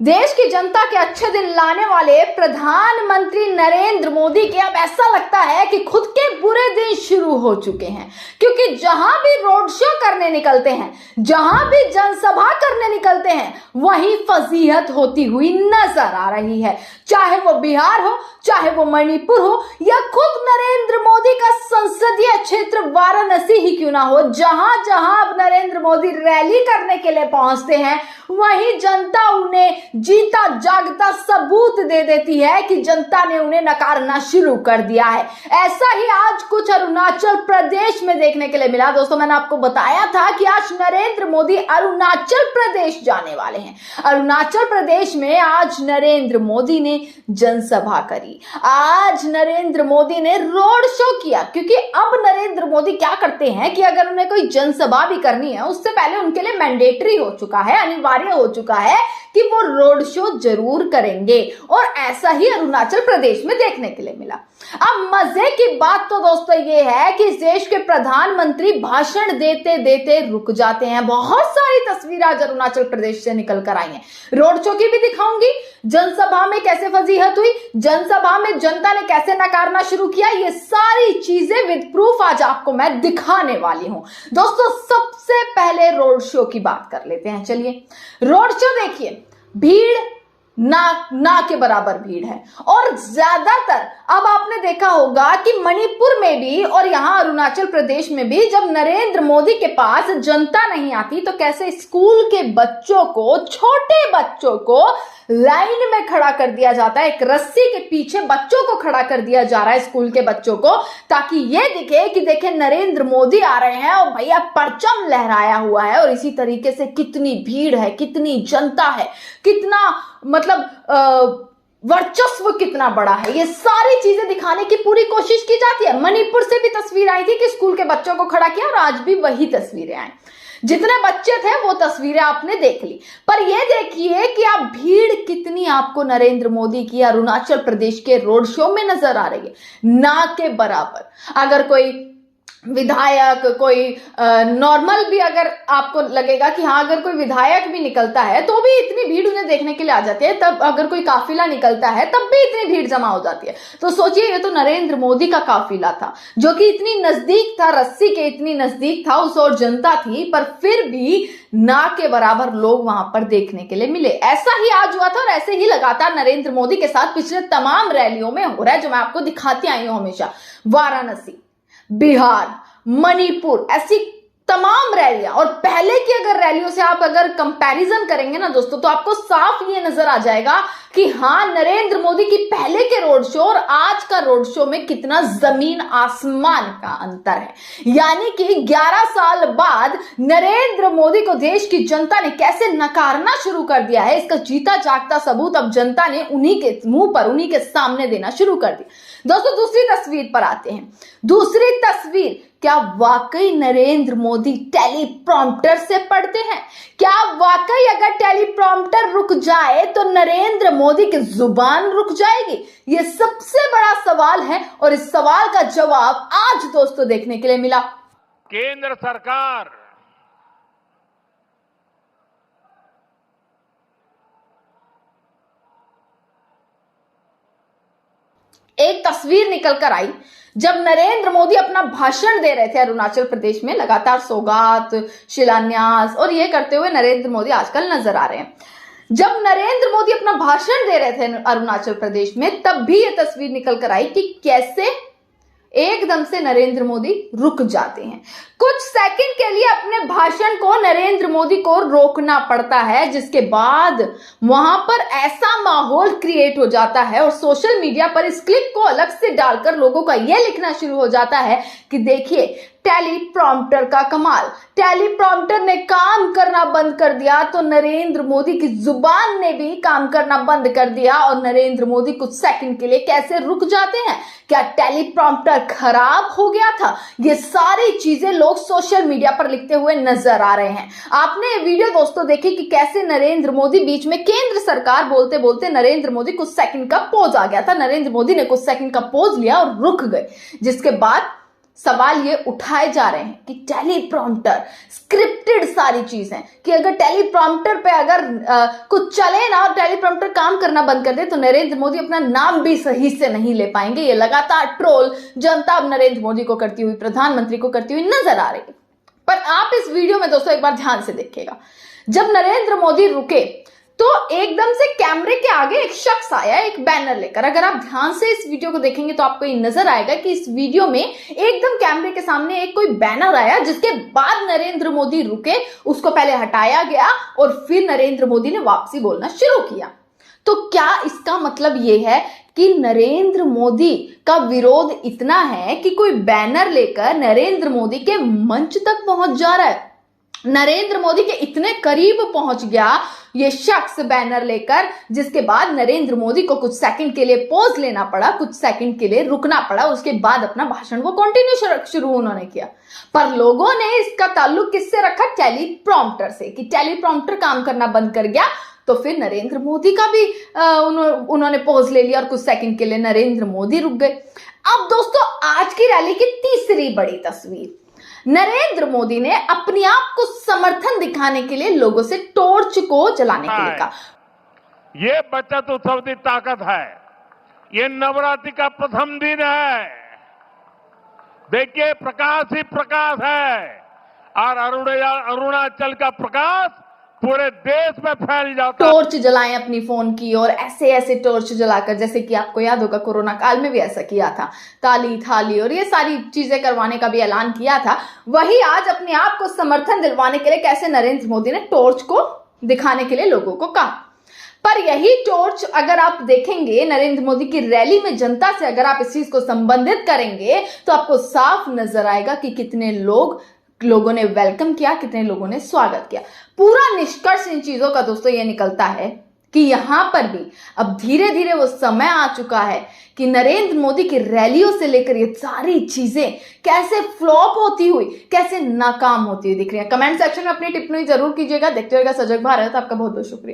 देश की जनता के अच्छे दिन लाने वाले प्रधानमंत्री नरेंद्र मोदी के अब ऐसा लगता है कि खुद के बुरे दिन शुरू हो चुके हैं, क्योंकि जहां भी रोड शो करने निकलते हैं, जहां भी जनसभा करने निकलते हैं, वहीं फजीहत होती हुई नजर आ रही है। चाहे वो बिहार हो, चाहे वो मणिपुर हो, या खुद नरेंद्र मोदी का संसदीय क्षेत्र वाराणसी ही क्यों ना हो, जहां जहां अब नरेंद्र मोदी रैली करने के लिए पहुंचते हैं, वहीं जनता उन्हें जीता जागता सबूत दे देती है कि जनता ने उन्हें नकारना शुरू कर दिया है। ऐसा ही आज कुछ अरुणाचल प्रदेश में देखने के लिए मिला। दोस्तों, मैंने आपको बताया था कि आज नरेंद्र मोदी अरुणाचल प्रदेश जाने वाले हैं। अरुणाचल प्रदेश में आज नरेंद्र मोदी ने जनसभा करी, आज नरेंद्र मोदी ने रोड शो किया, क्योंकि अब नरेंद्र मोदी क्या करते हैं कि अगर उन्हें कोई जनसभा भी करनी है, उससे पहले उनके लिए मैंडेटरी हो चुका है, अनिवार्य हो चुका है कि वो रोड शो जरूर करेंगे। और ऐसा ही अरुणाचल प्रदेश में देखने के लिए मिला। अब मजे की बात तो दोस्तों ये है कि इस देश के प्रधानमंत्री भाषण देते देते रुक जाते हैं। बहुत सारी तस्वीरें आज अरुणाचल प्रदेश से निकल कर आई हैं। रोड शो की भी दिखाऊंगी, जनसभा में कैसे फजीहत हुई, जनसभा में जनता ने कैसे नकारना शुरू किया, ये सारी चीजें विद प्रूफ आज आपको मैं दिखाने वाली हूं। दोस्तों, सबसे पहले रोड शो की बात कर लेते हैं। चलिए, रोड शो देखिए, भीड़ ना के बराबर भीड़ है। और ज्यादातर अब आपने देखा होगा कि मणिपुर में भी और यहां अरुणाचल प्रदेश में भी जब नरेंद्र मोदी के पास जनता नहीं आती तो कैसे स्कूल के बच्चों को, छोटे बच्चों को लाइन में खड़ा कर दिया जाता है। एक रस्सी के पीछे बच्चों को खड़ा कर दिया जा रहा है, स्कूल के बच्चों को, ताकि ये दिखे कि देखें नरेंद्र मोदी आ रहे हैं और भैया परचम लहराया हुआ है। और इसी तरीके से कितनी भीड़ है, कितनी जनता है, कितना मतलब वर्चस्व कितना बड़ा है, ये सारी चीजें दिखाने की पूरी कोशिश की जाती है। मणिपुर से भी तस्वीर आई थी कि स्कूल के बच्चों को खड़ा किया और आज भी वही तस्वीरें आई। जितने बच्चे थे वो तस्वीरें आपने देख ली, पर ये देखिए कि आप भीड़ कितनी आपको नरेंद्र मोदी की अरुणाचल प्रदेश के रोड शो में नजर आ रही है, ना के बराबर। अगर कोई विधायक, कोई नॉर्मल भी अगर आपको लगेगा कि हाँ अगर कोई विधायक भी निकलता है तो भी इतनी भीड़ उन्हें देखने के लिए आ जाती है, तब अगर कोई काफिला निकलता है तब भी इतनी भीड़ जमा हो जाती है। तो सोचिए, ये तो नरेंद्र मोदी का काफिला था जो कि इतनी नजदीक था, रस्सी के इतनी नजदीक था, उस और जनता थी, पर फिर भी ना के बराबर लोग वहां पर देखने के लिए मिले। ऐसा ही आज हुआ था और ऐसे ही लगातार नरेंद्र मोदी के साथ पिछले तमाम रैलियों में हो रहा है, जो मैं आपको दिखाती आई हूं हमेशा। वाराणसी, बिहार, मणिपुर, ऐसी तमाम रैलियां, और पहले की अगर रैलियों से आप अगर कंपैरिजन करेंगे ना दोस्तों, तो आपको साफ ये नजर आ जाएगा कि हाँ नरेंद्र मोदी की पहले के रोड शो और आज का रोड शो में कितना जमीन आसमान का अंतर है। यानी कि 11 साल बाद नरेंद्र मोदी को देश की जनता ने कैसे नकारना शुरू कर दिया है, इसका जीता जागता सबूत अब जनता ने उन्हीं के मुंह पर, उन्हीं के सामने देना शुरू कर दिया। दोस्तों, दूसरी तस्वीर पर आते हैं। दूसरी तस्वीर, क्या वाकई नरेंद्र मोदी टेलीप्रॉम्प्टर से पढ़ते हैं? क्या वाकई अगर टेलीप्रॉम्प्टर रुक जाए तो नरेंद्र मोदी की जुबान रुक जाएगी? ये सबसे बड़ा सवाल है और इस सवाल का जवाब आज दोस्तों देखने के लिए मिला। केंद्र सरकार एक तस्वीर निकल कर आई जब नरेंद्र मोदी अपना भाषण दे रहे थे अरुणाचल प्रदेश में। लगातार सौगात, शिलान्यास और ये करते हुए नरेंद्र मोदी आजकल नजर आ रहे हैं। जब नरेंद्र मोदी अपना भाषण दे रहे थे अरुणाचल प्रदेश में, तब भी ये तस्वीर निकल कर आई कि कैसे एकदम से नरेंद्र मोदी रुक जाते हैं। कुछ सेकंड के लिए अपने भाषण को नरेंद्र मोदी को रोकना पड़ता है, जिसके बाद वहां पर ऐसा माहौल क्रिएट हो जाता है और सोशल मीडिया पर इस क्लिप को अलग से डालकर लोगों का यह लिखना शुरू हो जाता है कि देखिए टेलीप्रॉम्प्टर का कमाल, टेलीप्रॉम्प्टर ने काम करना बंद कर दिया तो नरेंद्र मोदी की जुबान ने भी काम करना बंद कर दिया और नरेंद्र मोदी कुछ सेकंड के लिए कैसे रुक जाते हैं। क्या टेलीप्रॉम्प्टर खराब हो गया था? ये सारी चीजें लोग सोशल मीडिया पर लिखते हुए नजर आ रहे हैं। आपने ये वीडियो दोस्तों देखी कि कैसे नरेंद्र मोदी बीच में केंद्र सरकार बोलते बोलते नरेंद्र मोदी कुछ सेकंड का पोज आ गया था, नरेंद्र मोदी ने कुछ सेकंड का पोज लिया और रुक गए, जिसके बाद सवाल ये उठाए जा रहे हैं कि टेलीप्रॉम्प्टर स्क्रिप्टेड सारी चीज है कि अगर टेलीप्रॉम्प्टर पे अगर कुछ चले ना और टेलीप्रॉम्प्टर काम करना बंद कर दे तो नरेंद्र मोदी अपना नाम भी सही से नहीं ले पाएंगे। ये लगातार ट्रोल जनता अब नरेंद्र मोदी को करती हुई, प्रधानमंत्री को करती हुई नजर आ रही है। पर आप इस वीडियो में दोस्तों एक बार ध्यान से देखिएगा, जब नरेंद्र मोदी रुके तो एकदम से कैमरे के आगे एक शख्स आया एक बैनर लेकर। अगर आप ध्यान से इस वीडियो को देखेंगे तो आपको ये नजर आएगा कि इस वीडियो में एकदम कैमरे के सामने एक कोई बैनर आया, जिसके बाद नरेंद्र मोदी रुके, उसको पहले हटाया गया और फिर नरेंद्र मोदी ने वापसी बोलना शुरू किया। तो क्या इसका मतलब ये है कि नरेंद्र मोदी का विरोध इतना है कि कोई बैनर लेकर नरेंद्र मोदी के मंच तक पहुंच जा रहा है? नरेंद्र मोदी के इतने करीब पहुंच गया ये शख्स बैनर लेकर, जिसके बाद नरेंद्र मोदी को कुछ सेकंड के लिए पॉज लेना पड़ा, कुछ सेकंड के लिए रुकना पड़ा, उसके बाद अपना भाषण वो कंटिन्यू शुरू उन्होंने किया। पर लोगों ने इसका ताल्लुक किससे रखा? टेलीप्रॉम्प्टर से, कि टेलीप्रॉम्प्टर काम करना बंद कर गया तो फिर नरेंद्र मोदी का भी उन्होंने पॉज ले लिया और कुछ सेकंड के लिए नरेंद्र मोदी रुक गए। अब दोस्तों आज की रैली की तीसरी बड़ी तस्वीर, नरेंद्र मोदी ने अपने आप को समर्थन दिखाने के लिए लोगों से टॉर्च को जलाने के लिए कहा। ये बचत उत्सव की ताकत है। ये नवरात्रि का प्रथम दिन है। देखिए प्रकाश ही प्रकाश है और अरुणाचल का प्रकाश पूरे देश में फैल जाता है। टॉर्च जलाएं अपनी फोन की और ऐसे ऐसे टॉर्च जलाकर, जैसे कि आपको याद होगा कोरोना काल में भी ऐसा किया था, ताली थाली और ये सारी चीजें करवाने का भी ऐलान किया था। वही आज अपने आप को समर्थन दिलवाने के लिए कैसे नरेंद्र मोदी ने टॉर्च को दिखाने के लिए लोगों को कहा। पर यही टॉर्च अगर आप देखेंगे नरेंद्र मोदी की रैली में जनता से, अगर आप इस चीज को संबंधित करेंगे तो आपको साफ नजर आएगा कि कितने लोगों ने वेलकम किया, कितने लोगों ने स्वागत किया। पूरा निष्कर्ष इन चीजों का दोस्तों ये निकलता है कि यहां पर भी अब धीरे धीरे वो समय आ चुका है कि नरेंद्र मोदी की रैलियों से लेकर ये सारी चीजें कैसे फ्लॉप होती हुई, कैसे नाकाम होती हुई दिख रही है। कमेंट सेक्शन में अपनी टिप्पणी जरूर कीजिएगा। देखते रहेगा सजग भारत। आपका बहुत बहुत शुक्रिया।